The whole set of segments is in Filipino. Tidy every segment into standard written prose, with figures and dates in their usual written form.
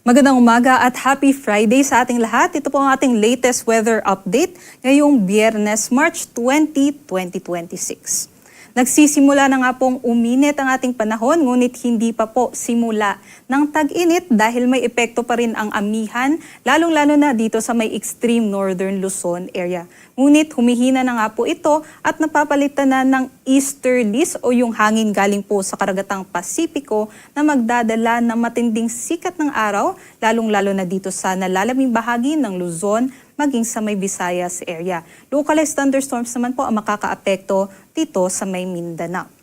Magandang umaga at happy Friday sa ating lahat. Ito po ang ating latest weather update ngayong Biyernes, March 20, 2026. Nagsisimula na nga pong uminit ang ating panahon, ngunit hindi pa po simula ng tag-init dahil may epekto pa rin ang amihan, lalong-lalo na dito sa may extreme northern Luzon area. Ngunit humihina na nga po ito at napapalitan na ng easterlies o yung hangin galing po sa karagatang Pasipiko na magdadala ng matinding sikat ng araw, lalong-lalo na dito sa nalalaming bahagi ng Luzon, maging sa may Visayas area. Localized thunderstorms naman po ang makakaapekto dito sa may Mindanao.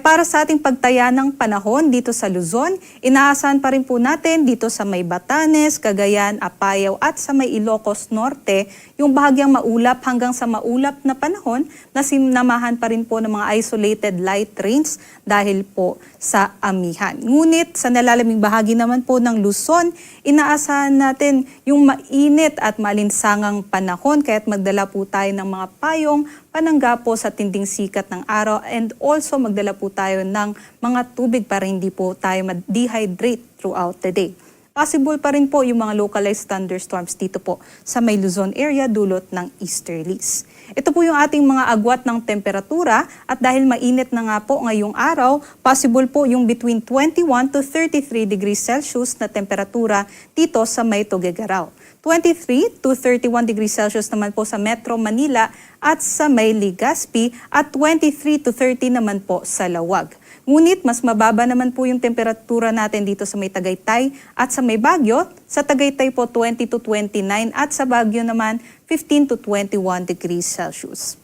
Para sa ating pagtaya ng panahon dito sa Luzon, inaasahan pa rin po natin dito sa may Batanes, Cagayan, Apayao at sa may Ilocos Norte, yung bahagyang maulap hanggang sa maulap na panahon na sinamahan pa rin po ng mga isolated light rains dahil po sa amihan. Ngunit sa nalalaming bahagi naman po ng Luzon, inaasahan natin yung mainit at malinsangang panahon kaya't magdala po tayo ng mga payong panangga po sa tinding sikat ng araw and also magdala po tayo ng mga tubig para hindi po tayo ma-dehydrate throughout the day. Possible pa rin po yung mga localized thunderstorms dito po sa may Luzon area dulot ng easterlies. Ito po yung ating mga agwat ng temperatura at dahil mainit na nga po ngayong araw, possible po yung between 21 to 33 degrees Celsius na temperatura dito sa may Tuguegarao. 23 to 31 degrees Celsius naman po sa Metro Manila at sa may Legazpi at 23 to 30 naman po sa Lawag. Ngunit mas mababa naman po yung temperatura natin dito sa may Tagaytay at sa may Baguio. Sa Tagaytay po 20 to 29 at sa Baguio naman 15 to 21 degrees Celsius.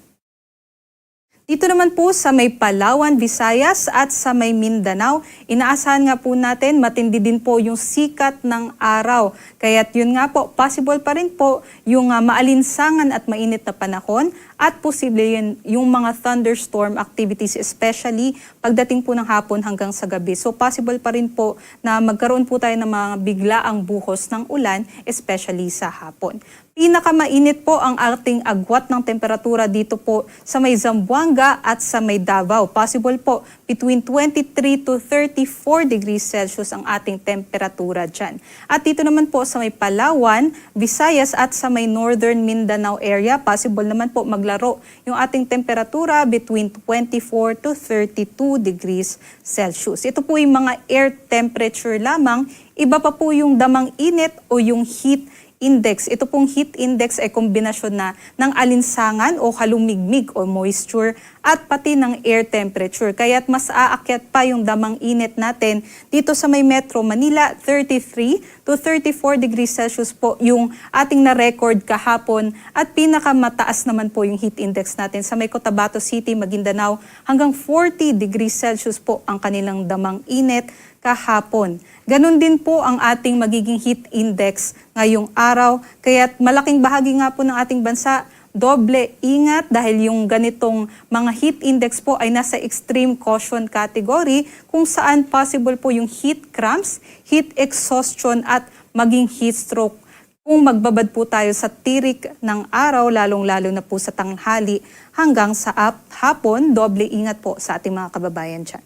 Dito naman po sa may Palawan, Visayas at sa may Mindanao, inaasahan nga po natin matindi din po yung sikat ng araw. Kaya't yun nga po, possible pa rin po yung maalinsangan at mainit na panahon at posible yun yung mga thunderstorm activities, especially pagdating po ng hapon hanggang sa gabi. So possible pa rin po na magkaroon po tayo ng mga biglaang buhos ng ulan, especially sa hapon. Pinakamainit po ang ating agwat ng temperatura dito po sa may Zamboanga at sa may Davao. Possible po between 23 to 34 degrees Celsius ang ating temperatura dyan. At dito naman po sa may Palawan, Visayas at sa may Northern Mindanao area, possible naman po maglaro yung ating temperatura between 24 to 32 degrees Celsius. Ito po yung mga air temperature lamang. Iba pa po yung damang init o yung heat index. Ito pong heat index ay kombinasyon na ng alinsangan o halumigmig o moisture at pati ng air temperature. Kaya't mas aakyat pa yung damang init natin dito sa may Metro Manila, 33 to 34 degrees Celsius po yung ating na-record kahapon at pinakamataas naman po yung heat index natin sa may Cotabato City, Maguindanao hanggang 40 degrees Celsius po ang kanilang damang init kahapon. Ganon din po ang ating magiging heat index ngayong araw. Kaya't malaking bahagi nga po ng ating bansa, doble ingat dahil yung ganitong mga heat index po ay nasa extreme caution category kung saan possible po yung heat cramps, heat exhaustion at maging heat stroke. Kung magbabad po tayo sa tirik ng araw, lalong-lalo na po sa tanghali hanggang sa hapon, doble ingat po sa ating mga kababayan dyan.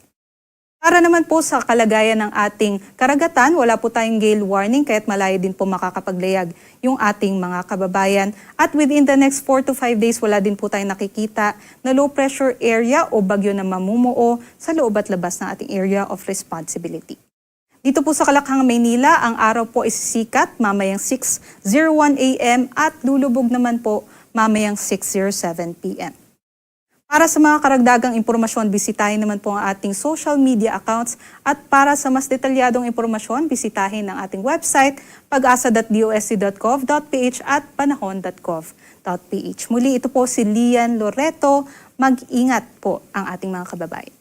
Para naman po sa kalagayan ng ating karagatan, wala po tayong gale warning kaya't malayo din po makakapaglayag yung ating mga kababayan. At within the next 4 to 5 days, wala din po tayong nakikita na low pressure area o bagyo na mamumuo sa loob at labas ng ating area of responsibility. Dito po sa Kalakhang, Maynila, ang araw po ay sisikat mamayang 6:01 a.m. at lulubog naman po mamayang 6:07 p.m. Para sa mga karagdagang impormasyon, bisitahin naman po ang ating social media accounts at para sa mas detalyadong impormasyon, bisitahin ang ating website pag-asa.dosc.gov.ph at panahon.gov.ph. Muli, ito po si Lian Loreto. Mag-ingat po ang ating mga kababayan.